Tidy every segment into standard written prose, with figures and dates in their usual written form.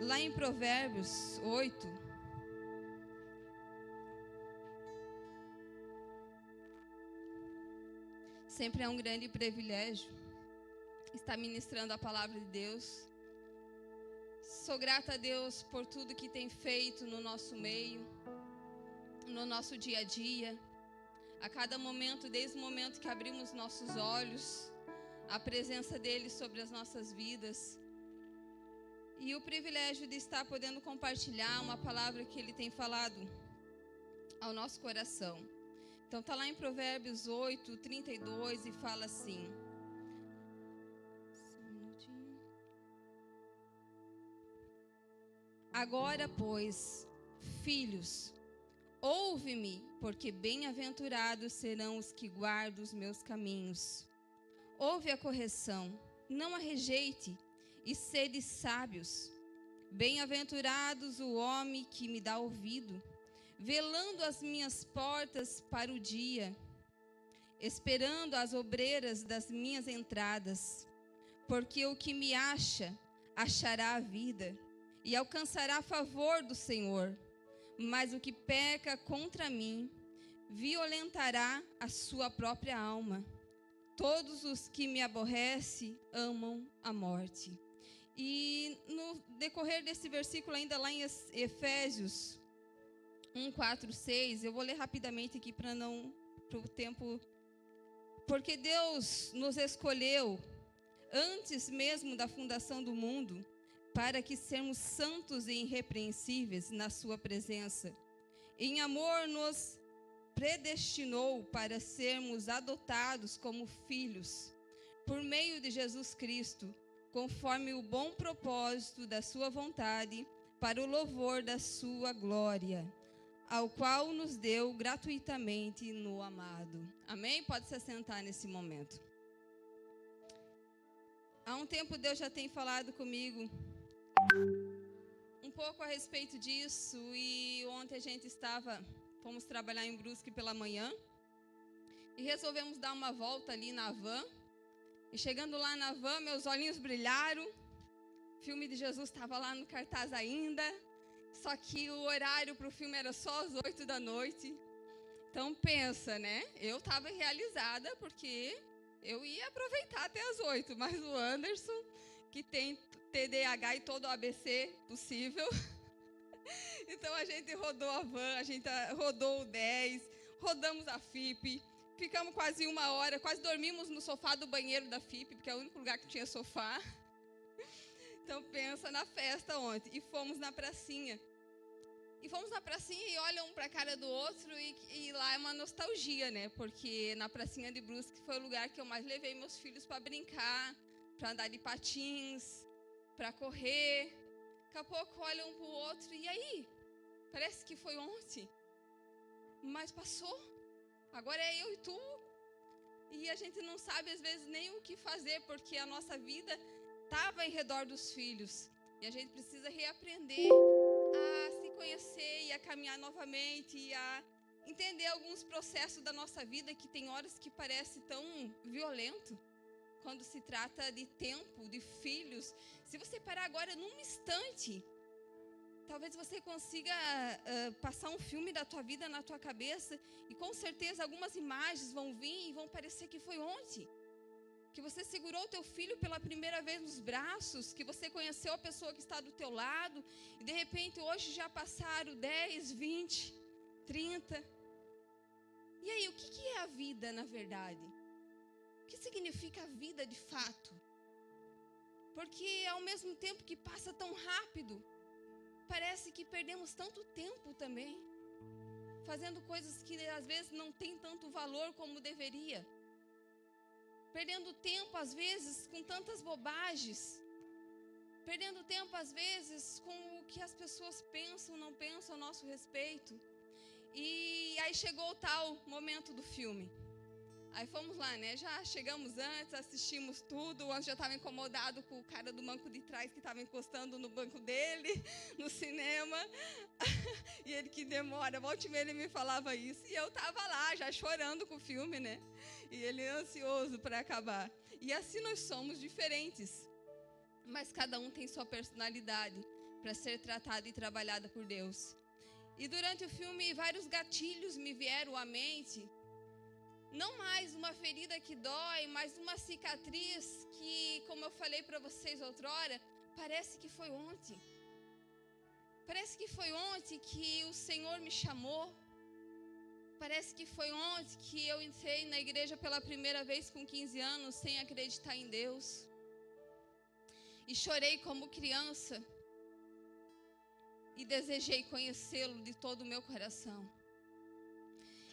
Lá em Provérbios 8, sempre é um grande privilégio estar ministrando a palavra de Deus. Sou grata a Deus por tudo que tem feito no nosso meio, no nosso dia a dia. A cada momento, desde o momento que abrimos nossos olhos, a presença dele sobre as nossas vidas. E o privilégio de estar podendo compartilhar uma palavra que ele tem falado ao nosso coração. Então está lá em Provérbios 8, 32 e fala assim. Agora, pois, filhos, ouve-me, porque bem-aventurados serão os que guardam os meus caminhos. Ouve a correção, não a rejeite, e sede sábios. Bem-aventurados o homem que me dá ouvido, velando as minhas portas para o dia, esperando as obreiras das minhas entradas. Porque o que me acha, achará a vida, e alcançará favor do Senhor. Mas o que peca contra mim, violentará a sua própria alma. Todos os que me aborrecem amam a morte. E no decorrer desse versículo, ainda lá em Efésios 1, 4, 6, eu vou ler rapidamente aqui para o tempo. Porque Deus nos escolheu antes mesmo da fundação do mundo, para que sermos santos e irrepreensíveis na sua presença. Em amor nos predestinou para sermos adotados como filhos, por meio de Jesus Cristo, conforme o bom propósito da sua vontade, para o louvor da sua glória, ao qual nos deu gratuitamente no amado. Amém? Pode se assentar nesse momento. Há um tempo Deus já tem falado comigo um pouco a respeito disso, e ontem a gente fomos trabalhar em Brusque pela manhã e resolvemos dar uma volta ali na van. E chegando lá na van, meus olhinhos brilharam. O filme de Jesus estava lá no cartaz ainda, só que o horário para o filme era só às 8 da noite. Então pensa, né? Eu estava realizada porque eu ia aproveitar até às 8, mas o Anderson, que tem TDAH e todo o ABC possível, então a gente rodou a van, a gente rodou o 10, rodamos a FIP, ficamos quase 1 hora, quase dormimos no sofá do banheiro da FIP, porque é o único lugar que tinha sofá. Então pensa na festa ontem. E fomos na pracinha. E olham um para a cara do outro, e lá é uma nostalgia, né? Porque na pracinha de Brusque foi o lugar que eu mais levei meus filhos para brincar, para andar de patins, para correr. Daqui a pouco olham um para o outro, e aí? Parece que foi ontem, mas passou. Agora é eu e tu. E a gente não sabe às vezes nem o que fazer, porque a nossa vida estava em redor dos filhos. E a gente precisa reaprender a se conhecer e a caminhar novamente e a entender alguns processos da nossa vida que tem horas que parece tão violento. Quando se trata de tempo, de filhos. Se você parar agora num instante, talvez você consiga passar um filme da tua vida na tua cabeça, e com certeza algumas imagens vão vir e vão parecer que foi ontem. Que você segurou o teu filho pela primeira vez nos braços, que você conheceu a pessoa que está do teu lado, e de repente hoje já passaram 10, 20, 30. E aí, o que é a vida na verdade? O que significa a vida de fato? Porque ao mesmo tempo que passa tão rápido, parece que perdemos tanto tempo também, fazendo coisas que às vezes não tem tanto valor como deveria. Perdendo tempo às vezes com tantas bobagens. Perdendo tempo às vezes com o que as pessoas pensam, não pensam a nosso respeito. E aí chegou o tal momento do filme. Aí fomos lá, né? Já chegamos antes, assistimos tudo. O Anjo já estava incomodado com o cara do banco de trás que estava encostando no banco dele, no cinema. E ele que demora, volta e meia ele me falava isso. E eu estava lá, já chorando com o filme, né? E ele ansioso para acabar. E assim nós somos diferentes. Mas cada um tem sua personalidade. para ser tratada e trabalhada por Deus. E durante o filme, vários gatilhos me vieram à mente. Não mais uma ferida que dói, mas uma cicatriz que, como eu falei para vocês outrora, parece que foi ontem. Parece que foi ontem que o Senhor me chamou. Parece que foi ontem que eu entrei na igreja pela primeira vez com 15 anos, sem acreditar em Deus. E chorei como criança. E desejei conhecê-lo de todo o meu coração.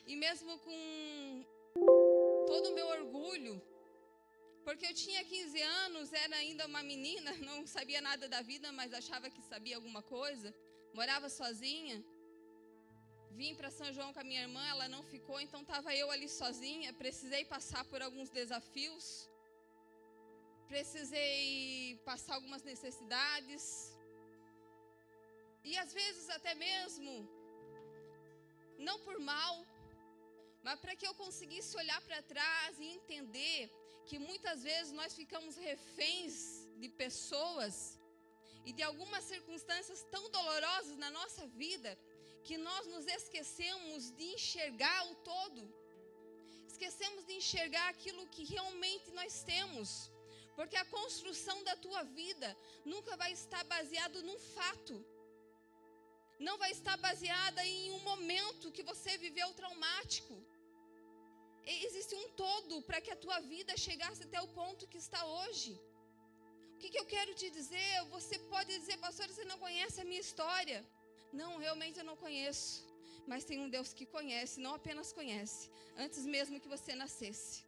E mesmo com todo o meu orgulho, porque eu tinha 15 anos, era ainda uma menina, não sabia nada da vida, mas achava que sabia alguma coisa, morava sozinha. Vim para São João com a minha irmã, ela não ficou, então estava eu ali sozinha. Precisei passar por alguns desafios, precisei passar algumas necessidades. E às vezes até mesmo, não por mal, mas para que eu conseguisse olhar para trás e entender que muitas vezes nós ficamos reféns de pessoas e de algumas circunstâncias tão dolorosas na nossa vida, que nós nos esquecemos de enxergar o todo. Esquecemos de enxergar aquilo que realmente nós temos. Porque a construção da tua vida nunca vai estar baseada num fato. Não vai estar baseada em um momento que você viveu traumático. Existe um todo para que a tua vida chegasse até o ponto que está hoje. O que eu quero te dizer? Você pode dizer, pastor, você não conhece a minha história. Não, realmente eu não conheço. Mas tem um Deus que conhece, não apenas conhece, antes mesmo que você nascesse.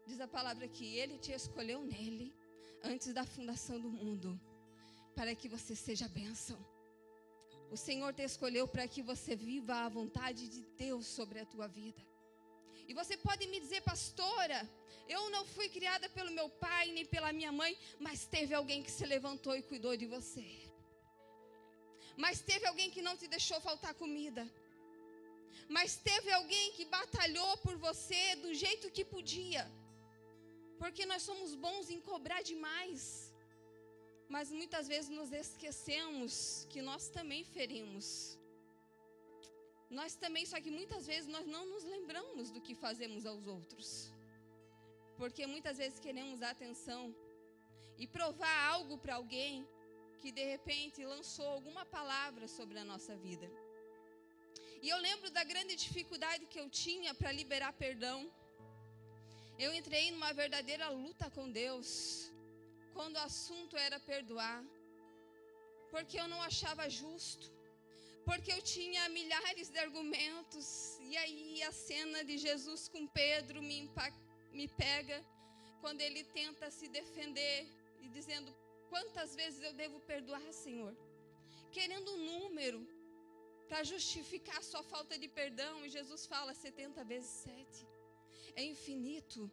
Diz a palavra que Ele te escolheu nele, antes da fundação do mundo, para que você seja bênção. O Senhor te escolheu para que você viva a vontade de Deus sobre a tua vida. E você pode me dizer, pastora, eu não fui criada pelo meu pai, nem pela minha mãe, mas teve alguém que se levantou e cuidou de você. Mas teve alguém que não te deixou faltar comida. Mas teve alguém que batalhou por você do jeito que podia. Porque nós somos bons em cobrar demais. Mas muitas vezes nos esquecemos que nós também ferimos. Nós também, só que muitas vezes nós não nos lembramos do que fazemos aos outros. Porque muitas vezes queremos a atenção e provar algo para alguém que de repente lançou alguma palavra sobre a nossa vida. E eu lembro da grande dificuldade que eu tinha para liberar perdão. Eu entrei numa verdadeira luta com Deus, quando o assunto era perdoar. Porque eu não achava justo. Porque eu tinha milhares de argumentos. E aí a cena de Jesus com Pedro me pega, quando ele tenta se defender e dizendo, quantas vezes eu devo perdoar, Senhor? Querendo um número para justificar a sua falta de perdão. E Jesus fala 70 vezes 7. É infinito.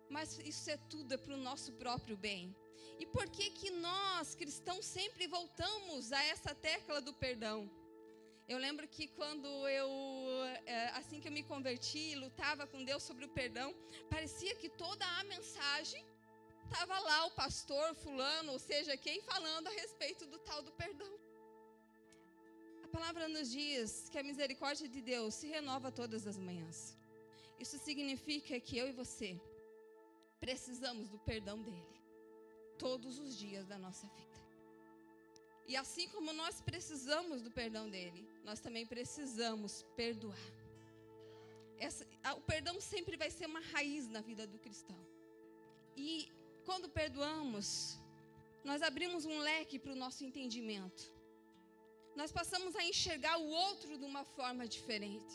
Mas isso é tudo para o nosso próprio bem. E por que nós, cristãos, sempre voltamos a essa tecla do perdão? Eu lembro que quando assim que eu me converti, lutava com Deus sobre o perdão, parecia que toda a mensagem estava lá o pastor fulano, ou seja, quem falando a respeito do tal do perdão. A palavra nos diz que a misericórdia de Deus se renova todas as manhãs. Isso significa que eu e você precisamos do perdão dele todos os dias da nossa vida. E assim como nós precisamos do perdão dele, nós também precisamos perdoar. O perdão sempre vai ser uma raiz na vida do cristão. E quando perdoamos, nós abrimos um leque para o nosso entendimento. Nós passamos a enxergar o outro de uma forma diferente.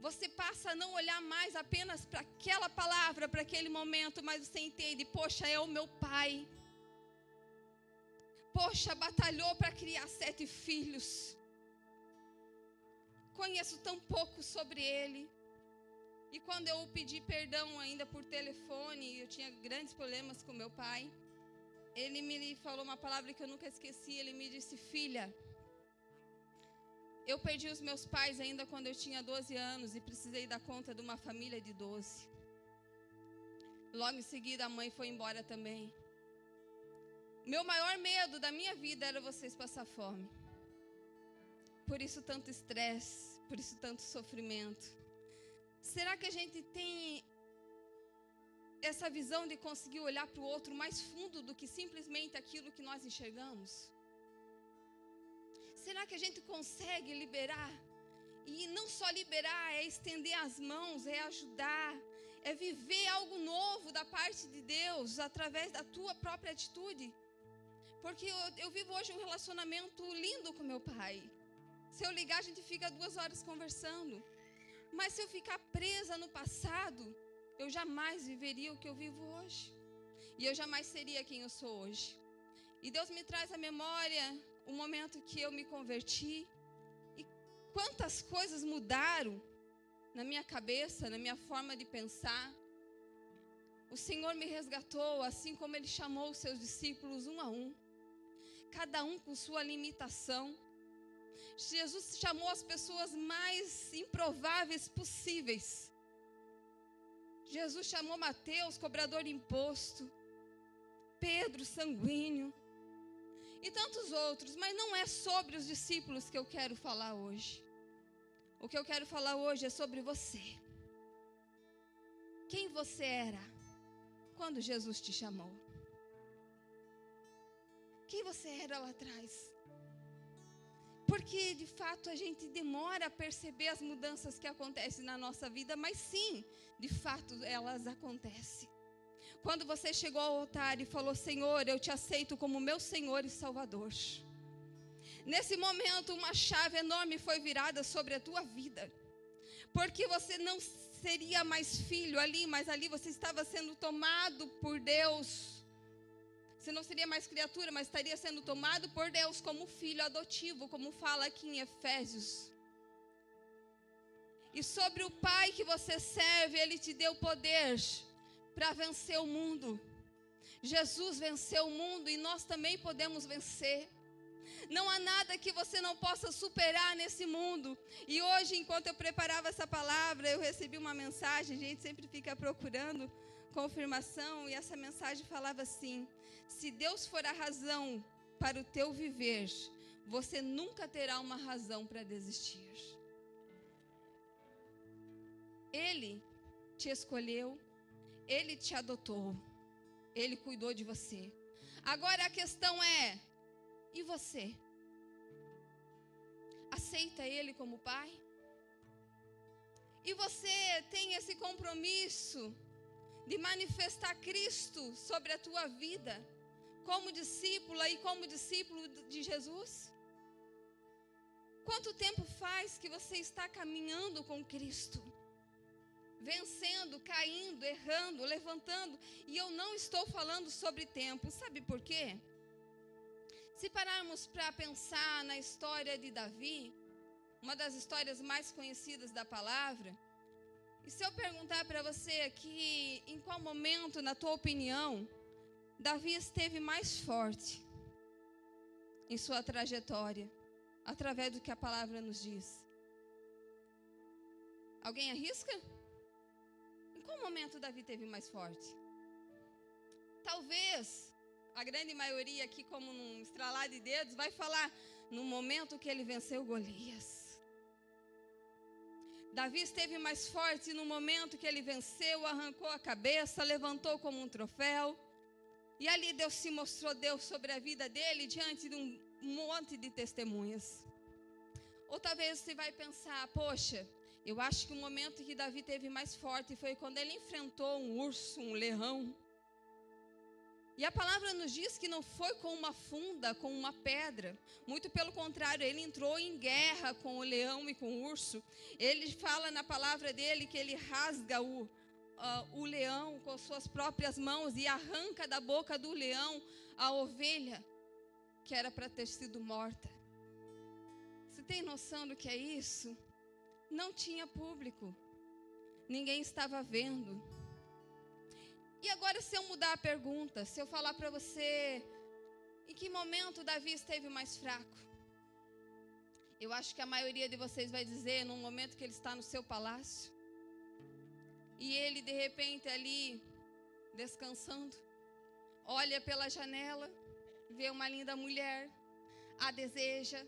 Você passa a não olhar mais apenas para aquela palavra, para aquele momento, mas você entende, poxa, é o meu pai. Poxa, batalhou para criar 7 filhos. Conheço tão pouco sobre ele. E quando eu pedi perdão ainda por telefone, eu tinha grandes problemas com meu pai. Ele me falou uma palavra que eu nunca esqueci. Ele me disse, filha, eu perdi os meus pais ainda quando eu tinha 12 anos e precisei dar conta de uma família de 12. Logo em seguida a mãe foi embora também. Meu maior medo da minha vida era vocês passar fome. Por isso tanto estresse, por isso tanto sofrimento. Será que a gente tem essa visão de conseguir olhar para o outro mais fundo do que simplesmente aquilo que nós enxergamos? Será que a gente consegue liberar? E não só liberar, é estender as mãos, é ajudar, é viver algo novo da parte de Deus através da tua própria atitude. Porque eu vivo hoje um relacionamento lindo com meu pai. Se eu ligar, a gente fica 2 horas conversando. Mas se eu ficar presa no passado, eu jamais viveria o que eu vivo hoje. E eu jamais seria quem eu sou hoje. E Deus me traz à memória o momento que eu me converti. E quantas coisas mudaram na minha cabeça, na minha forma de pensar. O Senhor me resgatou, assim como Ele chamou os seus discípulos um a um. Cada um com sua limitação. Jesus chamou as pessoas mais improváveis possíveis. Jesus chamou Mateus, cobrador de imposto, Pedro, sanguíneo, e tantos outros, mas não é sobre os discípulos que eu quero falar hoje. O que eu quero falar hoje é sobre você. Quem você era quando Jesus te chamou? Quem você era lá atrás? Porque de fato a gente demora a perceber as mudanças que acontecem na nossa vida, mas sim, de fato elas acontecem. Quando você chegou ao altar e falou: Senhor, eu te aceito como meu Senhor e Salvador. Nesse momento uma chave enorme foi virada sobre a tua vida. Porque você não seria mais filho ali, mas ali você estava sendo tomado por Deus. Você não seria mais criatura, mas estaria sendo tomado por Deus como filho adotivo, como fala aqui em Efésios. E sobre o Pai que você serve, Ele te deu poder para vencer o mundo. Jesus venceu o mundo e nós também podemos vencer. Não há nada que você não possa superar nesse mundo. E hoje, enquanto eu preparava essa palavra, eu recebi uma mensagem. A gente sempre fica procurando confirmação. E essa mensagem falava assim: se Deus for a razão para o teu viver, você nunca terá uma razão para desistir. Ele te escolheu, Ele te adotou, Ele cuidou de você. Agora a questão é: e você? Aceita Ele como Pai? E você tem esse compromisso de manifestar Cristo sobre a tua vida, como discípula e como discípulo de Jesus? Quanto tempo faz que você está caminhando com Cristo? Vencendo, caindo, errando, levantando. E eu não estou falando sobre tempo. Sabe por quê? Se pararmos para pensar na história de Davi, uma das histórias mais conhecidas da palavra, e se eu perguntar para você aqui, em qual momento, na tua opinião, Davi esteve mais forte em sua trajetória, através do que a palavra nos diz? Alguém arrisca? Em qual momento Davi esteve mais forte? Talvez a grande maioria aqui, como num estralar de dedos, vai falar no momento que ele venceu Golias. Davi esteve mais forte no momento que ele venceu, arrancou a cabeça, levantou como um troféu. E ali Deus se mostrou Deus sobre a vida dele diante de um monte de testemunhas. Ou talvez você vai pensar: poxa, eu acho que o momento que Davi teve mais forte foi quando ele enfrentou um urso, um leão. E a palavra nos diz que não foi com uma funda, com uma pedra. Muito pelo contrário, ele entrou em guerra com o leão e com o urso. Ele fala na palavra dele que ele rasga o leão com suas próprias mãos e arranca da boca do leão a ovelha que era para ter sido morta. Você tem noção do que é isso? Não tinha público. Ninguém estava vendo. E agora, se eu mudar a pergunta, se eu falar para você, em que momento Davi esteve mais fraco? Eu acho que a maioria de vocês vai dizer num momento que ele está no seu palácio. E ele, de repente, ali, descansando, olha pela janela vê uma linda mulher, a deseja,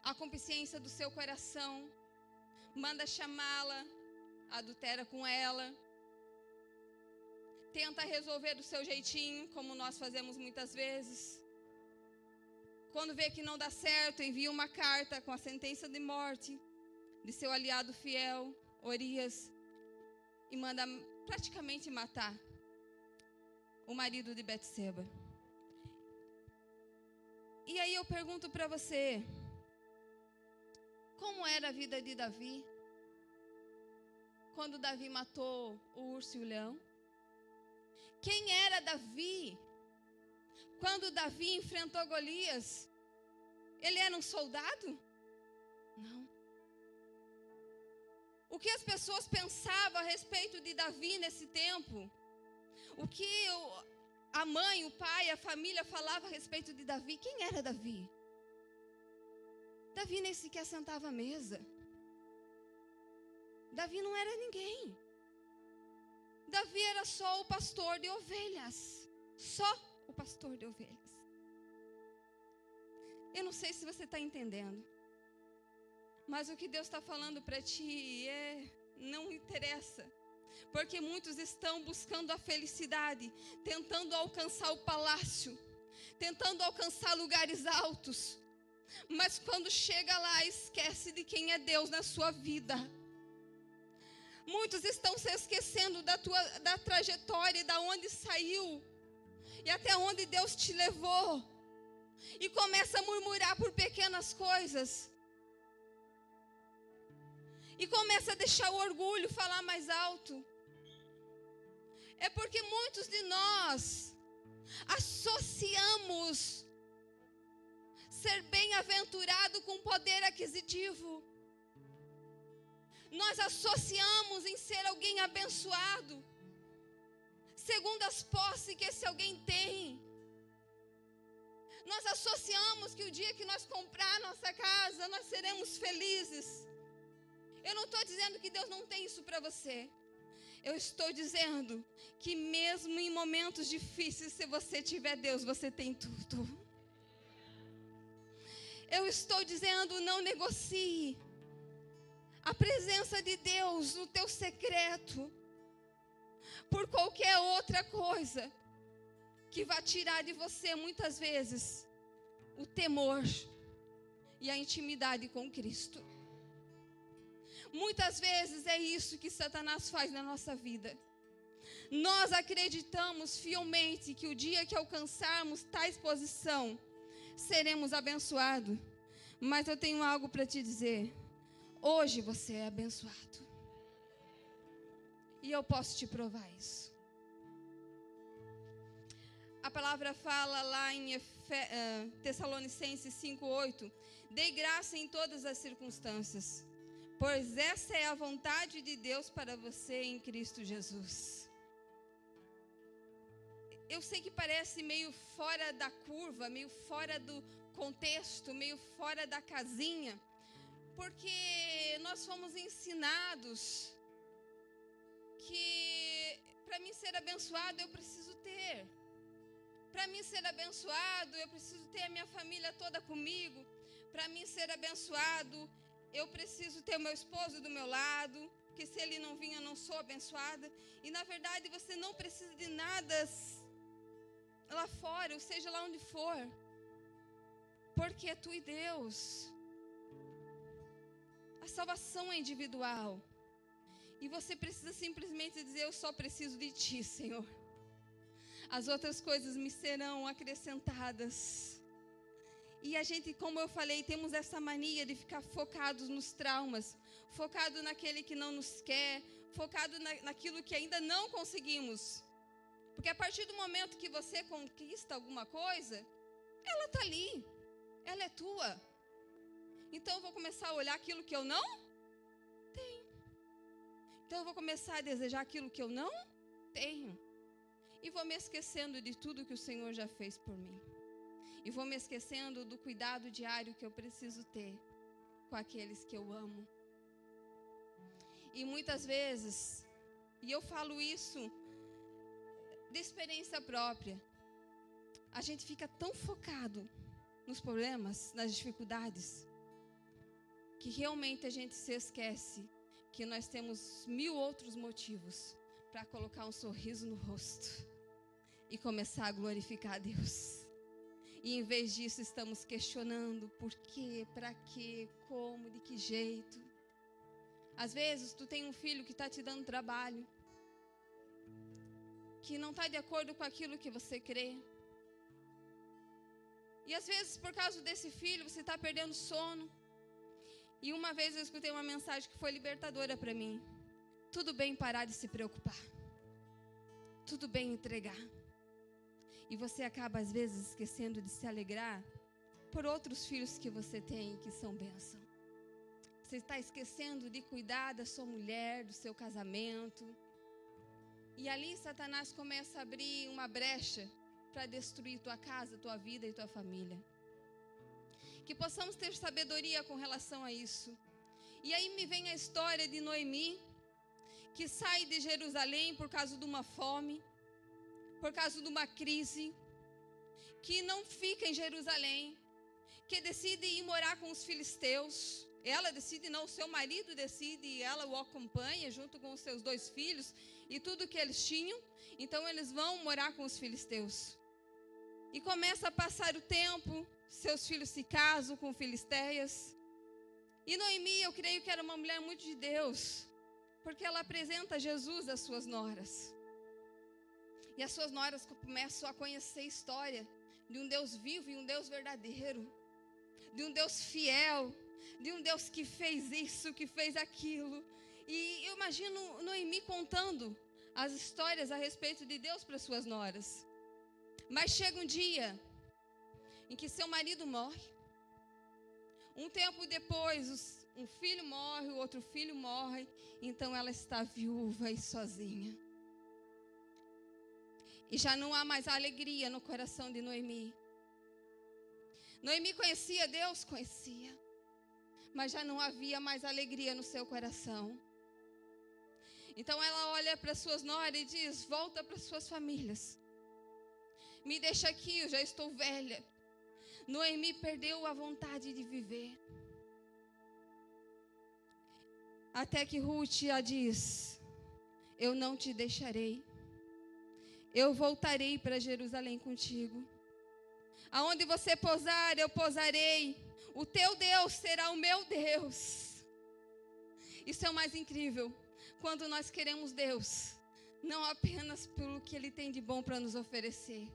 a concupiscência do seu coração, manda chamá-la, adultera com ela, tenta resolver do seu jeitinho, como nós fazemos muitas vezes. Quando vê que não dá certo, envia uma carta com a sentença de morte de seu aliado fiel, Urias, e manda praticamente matar o marido de Betseba. E aí eu pergunto para você, como era a vida de Davi? Quando Davi matou o urso e o leão? Quem era Davi? Quando Davi enfrentou Golias, ele era um soldado? Não. O que as pessoas pensavam a respeito de Davi nesse tempo? O que a mãe, o pai, a família falava a respeito de Davi? Quem era Davi? Davi nem sequer sentava à mesa. Davi não era ninguém. Davi era só o pastor de ovelhas. Só o pastor de ovelhas. Eu não sei se você está entendendo. Mas o que Deus está falando para ti não interessa. Porque muitos estão buscando a felicidade, tentando alcançar o palácio, tentando alcançar lugares altos. Mas quando chega lá, esquece de quem é Deus na sua vida. Muitos estão se esquecendo da trajetória, da onde saiu e até onde Deus te levou. E começa a murmurar por pequenas coisas. E começa a deixar o orgulho falar mais alto. É porque muitos de nós associamos ser bem-aventurado com poder aquisitivo. Nós associamos em ser alguém abençoado, segundo as posses que esse alguém tem. Nós associamos que o dia que nós comprar nossa casa, nós seremos felizes. Eu não estou dizendo que Deus não tem isso para você. Eu estou dizendo que mesmo em momentos difíceis, se você tiver Deus, você tem tudo. Eu estou dizendo, não negocie a presença de Deus no teu secreto por qualquer outra coisa que vai tirar de você muitas vezes o temor e a intimidade com Cristo. Muitas vezes é isso que Satanás faz na nossa vida. Nós acreditamos fielmente que o dia que alcançarmos tais posição, seremos abençoados. Mas eu tenho algo para te dizer. Hoje você é abençoado. E eu posso te provar isso. A palavra fala lá em Tessalonicenses 5:8. Dê graça em todas as circunstâncias, pois essa é a vontade de Deus para você em Cristo Jesus. Eu sei que parece meio fora da curva, meio fora do contexto, meio fora da casinha, porque nós fomos ensinados que para mim ser abençoado eu preciso ter. Para mim ser abençoado eu preciso ter a minha família toda comigo. Para mim ser abençoado eu preciso ter o meu esposo do meu lado, porque se ele não vir eu não sou abençoada. E na verdade você não precisa de nada lá fora, ou seja, lá onde for, porque é tu e Deus. A salvação é individual. E você precisa simplesmente dizer, eu só preciso de ti, Senhor. As outras coisas me serão acrescentadas. E a gente, como eu falei, temos essa mania de ficar focados nos traumas, focado naquele que não nos quer, focado naquilo que ainda não conseguimos. Porque a partir do momento que você conquista alguma coisa, ela está ali, ela é tua. Então eu vou começar a olhar aquilo que eu não tenho. Então eu vou começar a desejar aquilo que eu não tenho. E vou me esquecendo de tudo que o Senhor já fez por mim. E vou me esquecendo do cuidado diário que eu preciso ter com aqueles que eu amo. E muitas vezes, e eu falo isso de experiência própria, a gente fica tão focado nos problemas, nas dificuldades, que realmente a gente se esquece que nós temos 1000 outros motivos para colocar um sorriso no rosto e começar a glorificar a Deus. E em vez disso estamos questionando por quê, para quê, como, de que jeito. Às vezes tu tem um filho que está te dando trabalho, que não está de acordo com aquilo que você crê. E às vezes por causa desse filho você está perdendo sono. E uma vez eu escutei uma mensagem que foi libertadora para mim. Tudo bem parar de se preocupar. Tudo bem entregar. E você acaba às vezes esquecendo de se alegrar por outros filhos que você tem que são bênção. Você está esquecendo de cuidar da sua mulher, do seu casamento. E ali Satanás começa a abrir uma brecha para destruir tua casa, tua vida e tua família. Que possamos ter sabedoria com relação a isso. E aí me vem a história de Noemi, que sai de Jerusalém por causa de uma fome, por causa de uma crise, que não fica em Jerusalém, que decide ir morar com os filisteus. Ela decide não, o seu marido decide e ela o acompanha junto com os seus 2 filhos e tudo que eles tinham. Então eles vão morar com os filisteus. E começa a passar o tempo, seus filhos se casam com filisteias. E Noemi, eu creio que era uma mulher muito de Deus, porque ela apresenta Jesus às suas noras. E as suas noras começam a conhecer a história de um Deus vivo e um Deus verdadeiro, de um Deus fiel, de um Deus que fez isso, que fez aquilo. E eu imagino Noemi contando as histórias a respeito de Deus para suas noras. Mas chega um dia em que seu marido morre. Um tempo depois, um filho morre, o outro filho morre. Então ela está viúva e sozinha. E já não há mais alegria no coração de Noemi. Noemi conhecia Deus? Conhecia. Mas já não havia mais alegria no seu coração. Então ela olha para suas noras e diz: volta para suas famílias. Me deixa aqui, eu já estou velha. Noemi perdeu a vontade de viver. Até que Ruth a diz: eu não te deixarei. Eu voltarei para Jerusalém contigo. Aonde você pousar, eu pousarei. O teu Deus será o meu Deus. Isso é o mais incrível. Quando nós queremos Deus, não apenas pelo que Ele tem de bom para nos oferecer,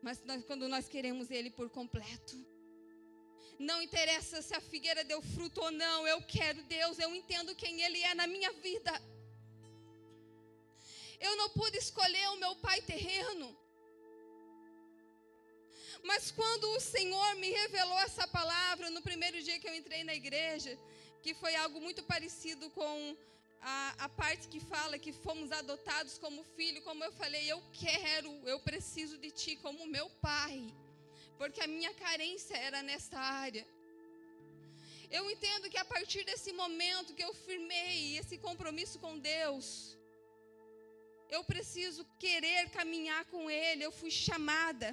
mas quando nós queremos Ele por completo. Não interessa se a figueira deu fruto ou não, eu quero Deus, eu entendo quem Ele é na minha vida. Eu não pude escolher o meu pai terreno. Mas quando o Senhor me revelou essa palavra, no primeiro dia que eu entrei na igreja, que foi algo muito parecido com a parte que fala que fomos adotados como filho, como eu falei, eu preciso de ti como meu pai, porque a minha carência era nessa área. Eu entendo que a partir desse momento que eu firmei esse compromisso com Deus, eu preciso querer caminhar com Ele. Eu fui chamada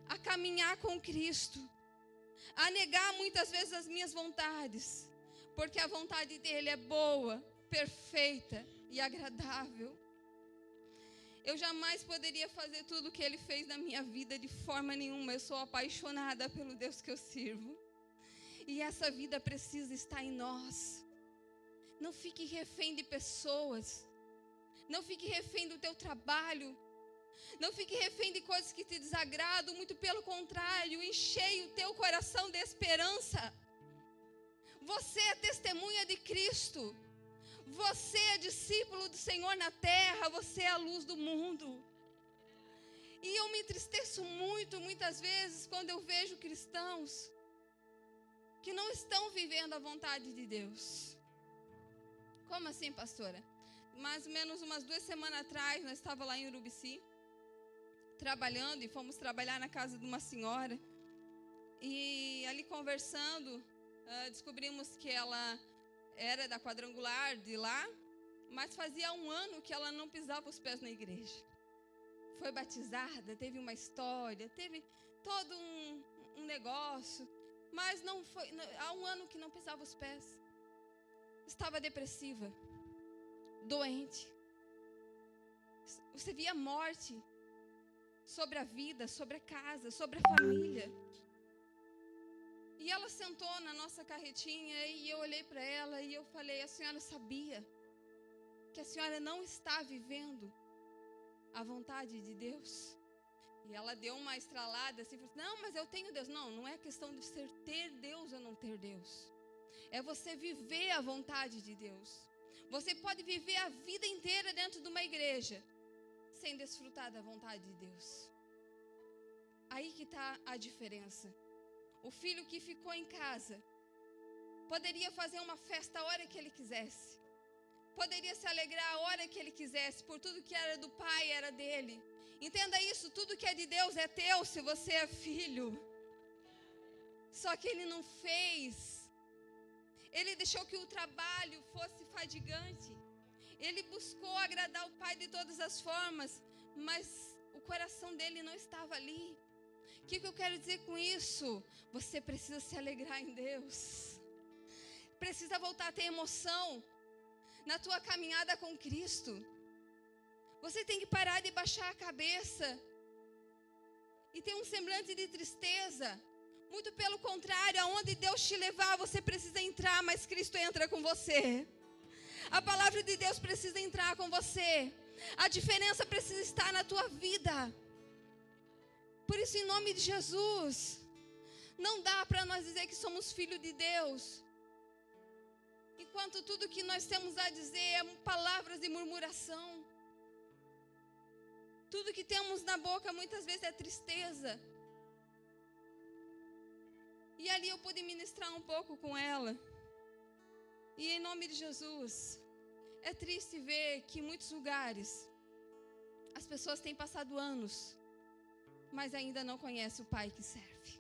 a caminhar com Cristo, a negar muitas vezes as minhas vontades, porque a vontade dEle é boa, perfeita e agradável. Eu jamais poderia fazer tudo o que Ele fez na minha vida de forma nenhuma. Eu sou apaixonada pelo Deus que eu sirvo. E essa vida precisa estar em nós. Não fique refém de pessoas. Não fique refém do teu trabalho. Não fique refém de coisas que te desagradam. Muito pelo contrário, encheie o teu coração de esperança. Você é testemunha de Cristo. Você é discípulo do Senhor na terra. Você é a luz do mundo. E eu me entristeço muitas vezes, quando eu vejo cristãos que não estão vivendo a vontade de Deus. Como assim, pastora? Mais ou menos umas 2 semanas atrás, nós estávamos lá em Urubici, trabalhando, e fomos trabalhar na casa de uma senhora. E ali conversando, descobrimos que ela era da quadrangular de lá, mas fazia 1 ano que ela não pisava os pés na igreja. foi batizada, teve uma história, teve todo um negócio, mas não foi, há um ano que não pisava os pés. Estava depressiva, doente. Você via morte sobre a vida, sobre a casa, sobre a família. E ela sentou na nossa carretinha e eu olhei para ela e eu falei: a senhora sabia que a senhora não está vivendo a vontade de Deus? E ela deu uma estralada assim, falou: não, mas eu tenho Deus. Não, não é questão de ter Deus ou não ter Deus. É você viver a vontade de Deus. Você pode viver a vida inteira dentro de uma igreja sem desfrutar da vontade de Deus. Aí que está a diferença. O filho que ficou em casa poderia fazer uma festa a hora que ele quisesse. Poderia se alegrar a hora que ele quisesse, por tudo que era do pai era dele. Entenda isso, tudo que é de Deus é teu se você é filho. Só que ele não fez. Ele deixou que o trabalho fosse fadigante. Ele buscou agradar o pai de todas as formas, mas o coração dele não estava ali. O que eu quero dizer com isso? Você precisa se alegrar em Deus. Precisa voltar a ter emoção na tua caminhada com Cristo. Você tem que parar de baixar a cabeça e ter um semblante de tristeza. Muito pelo contrário, aonde Deus te levar, você precisa entrar, mas Cristo entra com você. A palavra de Deus precisa entrar com você. A diferença precisa estar na tua vida. Por isso, em nome de Jesus, não dá para nós dizer que somos filhos de Deus, enquanto tudo que nós temos a dizer é palavras de murmuração. Tudo que temos na boca muitas vezes é tristeza. E ali eu pude ministrar um pouco com ela. E em nome de Jesus, é triste ver que em muitos lugares as pessoas têm passado anos, mas ainda não conhecem o Pai que serve.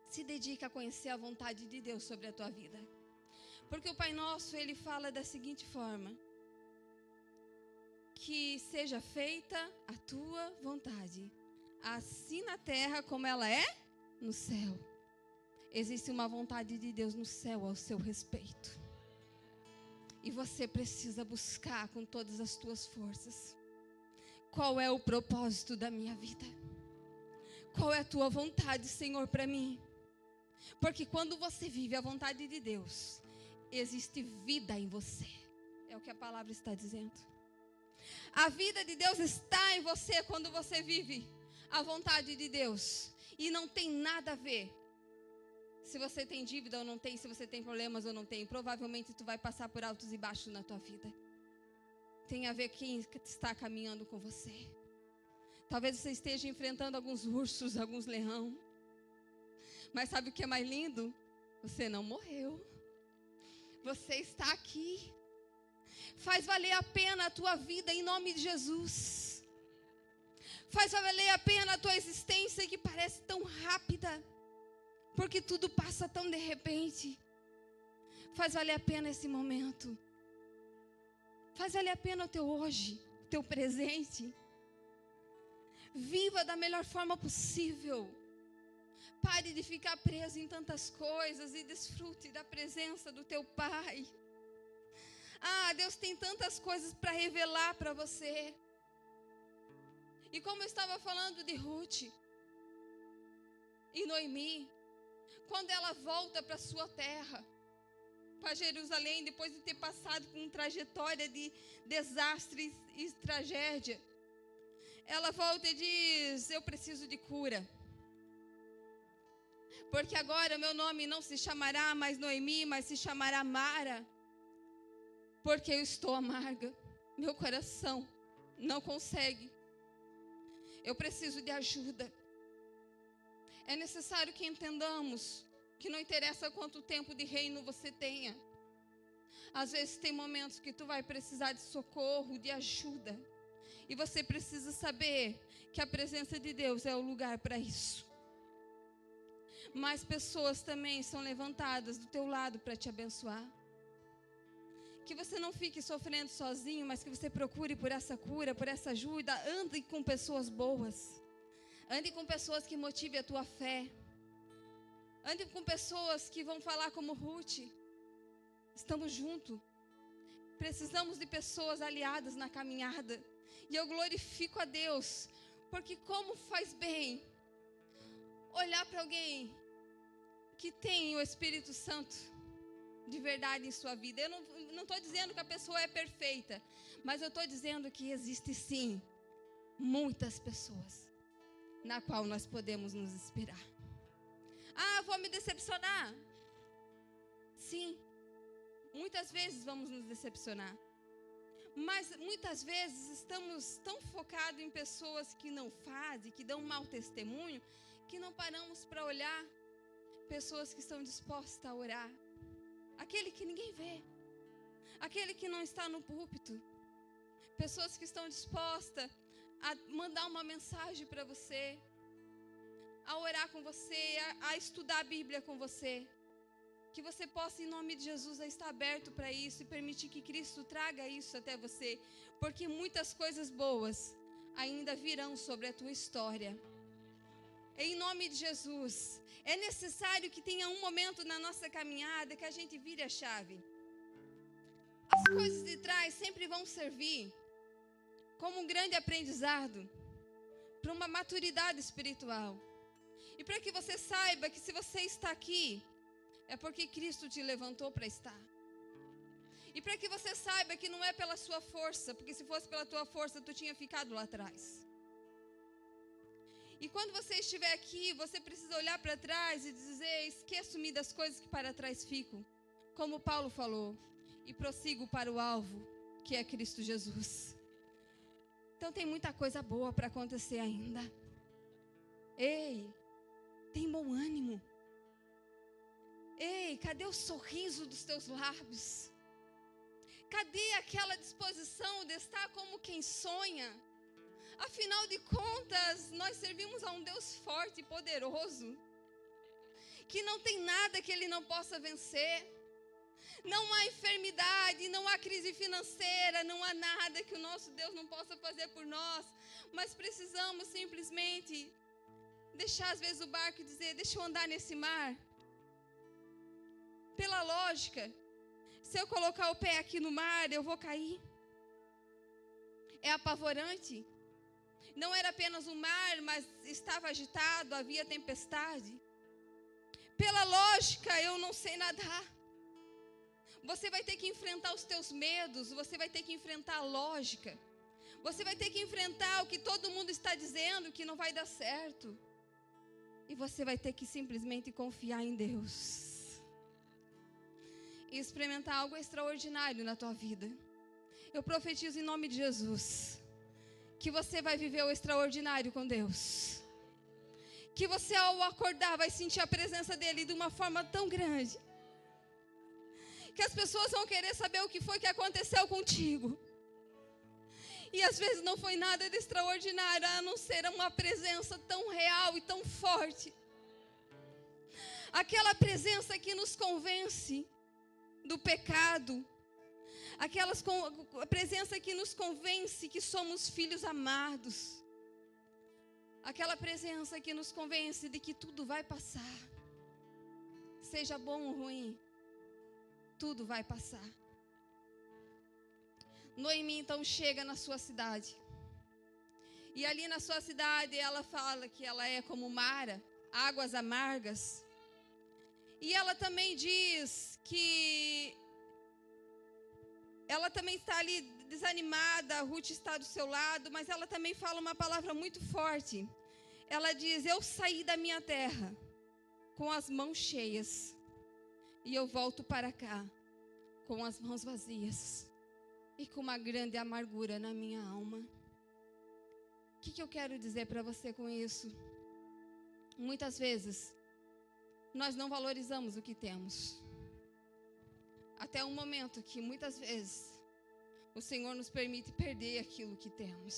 Se dedica a conhecer a vontade de Deus sobre a tua vida. Porque o Pai Nosso, ele fala da seguinte forma: que seja feita a tua vontade, assim na terra como ela é no céu. Existe uma vontade de Deus no céu ao seu respeito. E você precisa buscar com todas as tuas forças. Qual é o propósito da minha vida? Qual é a tua vontade, Senhor, para mim? Porque quando você vive a vontade de Deus, existe vida em você. É o que a palavra está dizendo. A vida de Deus está em você quando você vive a vontade de Deus. E não tem nada a ver se você tem dívida ou não tem, se você tem problemas ou não tem. Provavelmente tu vai passar por altos e baixos na tua vida. Tem a ver quem está caminhando com você. Talvez você esteja enfrentando alguns ursos, alguns leão. Mas sabe o que é mais lindo? Você não morreu. Você está aqui. Faz valer a pena a tua vida em nome de Jesus. Faz valer a pena a tua existência que parece tão rápida, porque tudo passa tão de repente. Faz valer a pena esse momento. Faz valer a pena o teu hoje, o teu presente. Viva da melhor forma possível. Pare de ficar preso em tantas coisas e desfrute da presença do teu Pai. Deus tem tantas coisas para revelar para você. E como eu estava falando de Ruth e Noemi, quando ela volta para sua terra, para Jerusalém, depois de ter passado por uma trajetória de desastres e tragédia, ela volta e diz: eu preciso de cura. Porque agora meu nome não se chamará mais Noemi, mas se chamará Mara. Porque eu estou amarga. Meu coração não consegue. Eu preciso de ajuda. É necessário que entendamos que não interessa quanto tempo de reino você tenha. Às vezes tem momentos que tu vai precisar de socorro, de ajuda. E você precisa saber que a presença de Deus é o lugar para isso. Mas pessoas também são levantadas do teu lado para te abençoar. Que você não fique sofrendo sozinho, mas que você procure por essa cura, por essa ajuda. Ande com pessoas boas. Ande com pessoas que motivem a tua fé. Ande com pessoas que vão falar como Ruth. Estamos juntos. Precisamos de pessoas aliadas na caminhada. E eu glorifico a Deus, porque como faz bem olhar para alguém que tem o Espírito Santo de verdade em sua vida. Eu não estou dizendo que a pessoa é perfeita, mas eu estou dizendo que existe sim muitas pessoas na qual nós podemos nos inspirar. Ah, vou me decepcionar. Sim, muitas vezes vamos nos decepcionar. Mas muitas vezes estamos tão focados em pessoas que não fazem, que dão mau testemunho, que não paramos para olhar pessoas que estão dispostas a orar. Aquele que ninguém vê, aquele que não está no púlpito, pessoas que estão dispostas a mandar uma mensagem para você, a orar com você, a estudar a Bíblia com você. Que você possa, em nome de Jesus, estar aberto para isso e permitir que Cristo traga isso até você, porque muitas coisas boas ainda virão sobre a tua história. Em nome de Jesus, é necessário que tenha um momento na nossa caminhada que a gente vire a chave. As coisas de trás sempre vão servir como um grande aprendizado para uma maturidade espiritual. E para que você saiba que se você está aqui, é porque Cristo te levantou para estar. E para que você saiba que não é pela sua força, porque se fosse pela tua força, tu tinha ficado lá atrás. E quando você estiver aqui, você precisa olhar para trás e dizer: esqueço-me das coisas que para trás ficam, como Paulo falou, e prossigo para o alvo, que é Cristo Jesus. Então tem muita coisa boa para acontecer ainda. Ei, tem bom ânimo. Ei, cadê o sorriso dos teus lábios? Cadê aquela disposição de estar como quem sonha? Afinal de contas, nós servimos a um Deus forte e poderoso, que não tem nada que Ele não possa vencer. Não há enfermidade, não há crise financeira, não há nada que o nosso Deus não possa fazer por nós. Mas precisamos simplesmente deixar às vezes o barco e dizer: deixa eu andar nesse mar. Pela lógica, se eu colocar o pé aqui no mar, eu vou cair. É apavorante. Não era apenas um mar, mas estava agitado, havia tempestade. Pela lógica, eu não sei nadar. Você vai ter que enfrentar os teus medos, você vai ter que enfrentar a lógica. Você vai ter que enfrentar o que todo mundo está dizendo que não vai dar certo. E você vai ter que simplesmente confiar em Deus. E experimentar algo extraordinário na tua vida. Eu profetizo em nome de Jesus que você vai viver o extraordinário com Deus. Que você, ao acordar, vai sentir a presença dEle de uma forma tão grande, que as pessoas vão querer saber o que foi que aconteceu contigo. E às vezes não foi nada de extraordinário, a não ser uma presença tão real e tão forte. Aquela presença que nos convence do pecado. A presença que nos convence que somos filhos amados. Aquela presença que nos convence de que tudo vai passar. Seja bom ou ruim, tudo vai passar. Noemi então chega na sua cidade. E ali na sua cidade ela fala que ela é como Mara, águas amargas. E ela também diz que ela também está ali desanimada, a Ruth está do seu lado, mas ela também fala uma palavra muito forte. Ela diz: eu saí da minha terra com as mãos cheias e eu volto para cá com as mãos vazias e com uma grande amargura na minha alma. O que eu quero dizer para você com isso? Muitas vezes nós não valorizamos o que temos. Até um momento que muitas vezes o Senhor nos permite perder aquilo que temos.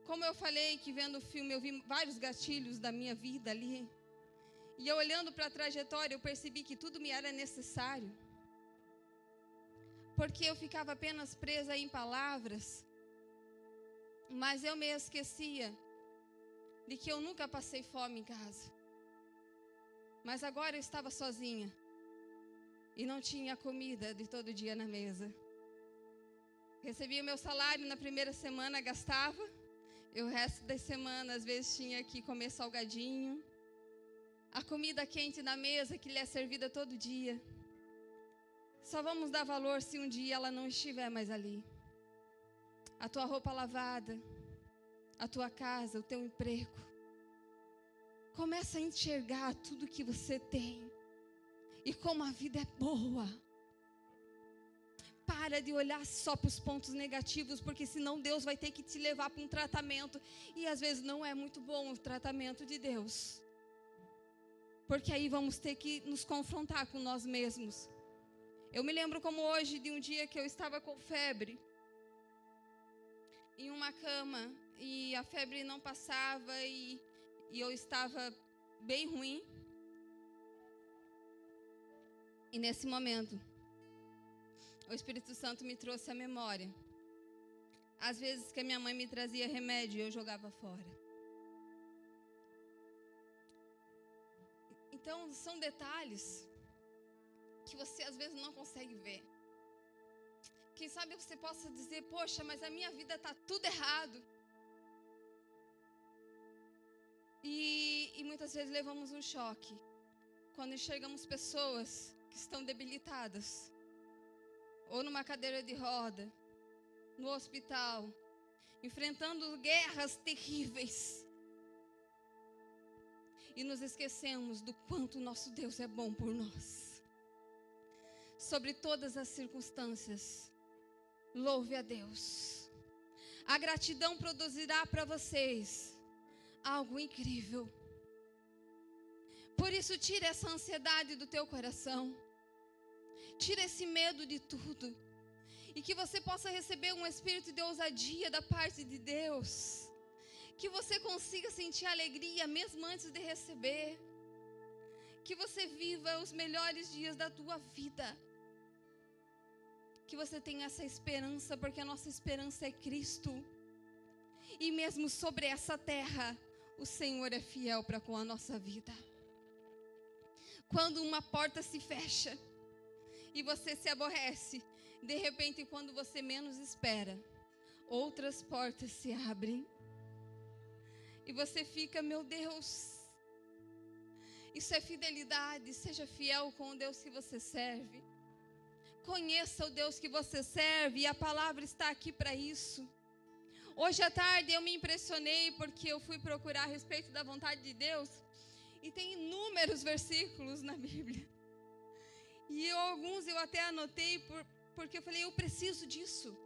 Como eu falei que vendo o filme eu vi vários gatilhos da minha vida ali. E eu olhando para a trajetória eu percebi que tudo me era necessário. porque eu ficava apenas presa em palavras, mas eu me esquecia de que eu nunca passei fome em casa. Mas agora eu estava sozinha e não tinha comida de todo dia na mesa. Recebia o meu salário na primeira semana, gastava, e o resto da semana às vezes tinha que comer salgadinho. A comida quente na mesa que lhe é servida todo dia. Só vamos dar valor se um dia ela não estiver mais ali. A tua roupa lavada, a tua casa, o teu emprego. Começa a enxergar tudo que você tem e como a vida é boa. Para de olhar só para os pontos negativos, porque senão Deus vai ter que te levar para um tratamento. E às vezes não é muito bom o tratamento de Deus. Porque aí vamos ter que nos confrontar com nós mesmos. Eu me lembro como hoje de um dia que eu estava com febre. Em uma cama. E a febre não passava e eu estava bem ruim. E nesse momento, o Espírito Santo me trouxe à memória. Às vezes que a minha mãe me trazia remédio, eu jogava fora. Então, são detalhes que você às vezes não consegue ver. Quem sabe você possa dizer, poxa, mas a minha vida está tudo errado. E muitas vezes levamos um choque quando enxergamos pessoas que estão debilitadas, ou numa cadeira de roda, no hospital, enfrentando guerras terríveis. E nos esquecemos do quanto nosso Deus é bom por nós. Sobre todas as circunstâncias, louve a Deus. A gratidão produzirá para vocês algo incrível. Por isso, tira essa ansiedade do teu coração. Tira esse medo de tudo. E que você possa receber um espírito de ousadia da parte de Deus. Que você consiga sentir alegria mesmo antes de receber. Que você viva os melhores dias da tua vida. Que você tenha essa esperança, porque a nossa esperança é Cristo. E mesmo sobre essa terra, o Senhor é fiel para com a nossa vida. Quando uma porta se fecha e você se aborrece, de repente, quando você menos espera, outras portas se abrem. E você fica, meu Deus, isso é fidelidade. Seja fiel com o Deus que você serve. Conheça o Deus que você serve e a palavra está aqui para isso. Hoje à tarde eu me impressionei porque eu fui procurar a respeito da vontade de Deus e tem inúmeros versículos na Bíblia. E alguns eu até anotei porque eu falei, eu preciso disso.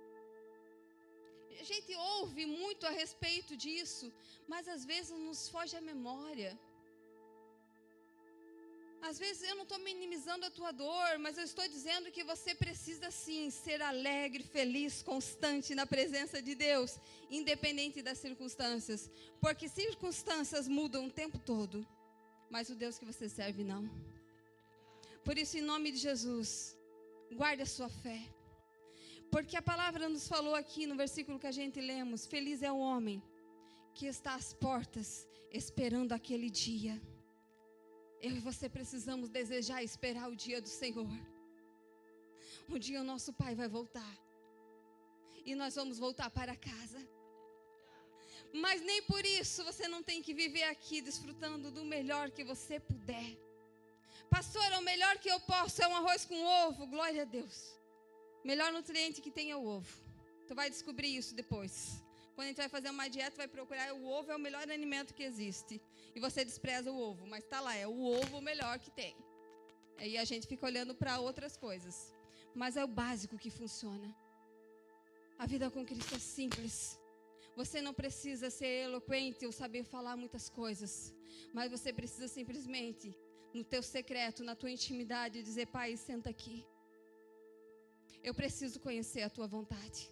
A gente ouve muito a respeito disso, mas às vezes nos foge a memória. Às vezes eu não estou minimizando a tua dor, mas eu estou dizendo que você precisa sim ser alegre, feliz, constante na presença de Deus, independente das circunstâncias. Porque circunstâncias mudam o tempo todo, mas o Deus que você serve não. Por isso, em nome de Jesus, guarde a sua fé. Porque a palavra nos falou aqui no versículo que a gente lemos, feliz é o homem que está às portas esperando aquele dia. Eu e você precisamos desejar esperar o dia do Senhor. Um dia o nosso Pai vai voltar. E nós vamos voltar para casa. Mas nem por isso você não tem que viver aqui desfrutando do melhor que você puder. Pastor, o melhor que eu posso é um arroz com ovo. Glória a Deus. Melhor nutriente que tem é o ovo. Tu vai descobrir isso depois. Quando a gente vai fazer uma dieta, vai procurar o ovo, é o melhor alimento que existe. E você despreza o ovo, mas está lá, é o ovo o melhor que tem. Aí a gente fica olhando para outras coisas. Mas é o básico que funciona. A vida com Cristo é simples. Você não precisa ser eloquente ou saber falar muitas coisas. Mas você precisa simplesmente, no teu secreto, na tua intimidade, dizer, Pai, senta aqui. Eu preciso conhecer a tua vontade.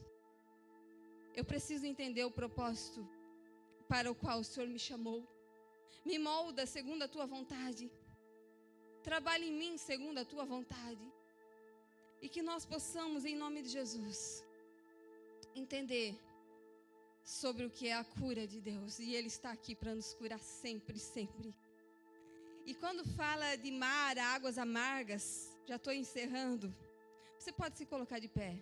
Eu preciso entender o propósito para o qual o Senhor me chamou. Me molda segundo a tua vontade. Trabalhe em mim segundo a tua vontade. E que nós possamos, em nome de Jesus, entender sobre o que é a cura de Deus. E Ele está aqui para nos curar sempre, sempre. E quando fala de mar, águas amargas, já estou encerrando. Você pode se colocar de pé.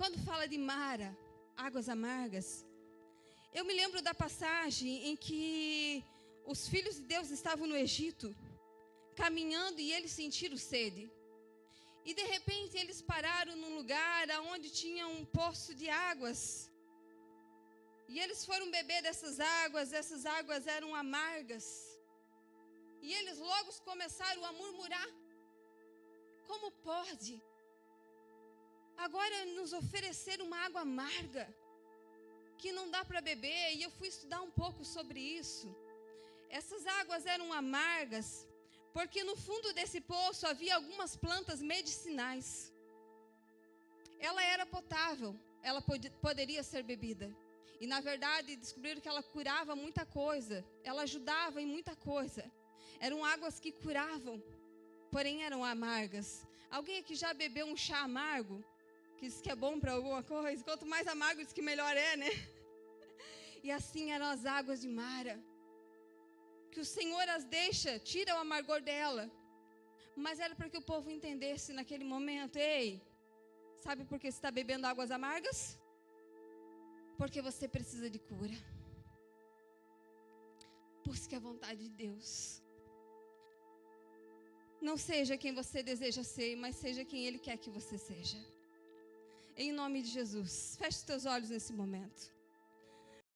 Quando fala de Mara, águas amargas, eu me lembro da passagem em que os filhos de Deus estavam no Egito, caminhando e eles sentiram sede. E de repente eles pararam num lugar onde tinha um poço de águas. E eles foram beber dessas águas eram amargas. E eles logo começaram a murmurar. Como pode agora nos oferecer uma água amarga, que não dá para beber? E eu fui estudar um pouco sobre isso. Essas águas eram amargas, porque no fundo desse poço havia algumas plantas medicinais. Ela era potável, ela poderia ser bebida. E na verdade descobriram que ela curava muita coisa, ela ajudava em muita coisa. Eram águas que curavam, porém eram amargas. Alguém aqui já bebeu um chá amargo? Que diz que é bom para alguma coisa? Quanto mais amargo, diz que melhor é, né? E assim eram as águas de Mara. Que o Senhor as deixa, tira o amargor dela. Mas era para que o povo entendesse naquele momento: ei, sabe por que você está bebendo águas amargas? Porque você precisa de cura. Busque a vontade de Deus. Não seja quem você deseja ser, mas seja quem Ele quer que você seja. Em nome de Jesus, feche os teus olhos nesse momento.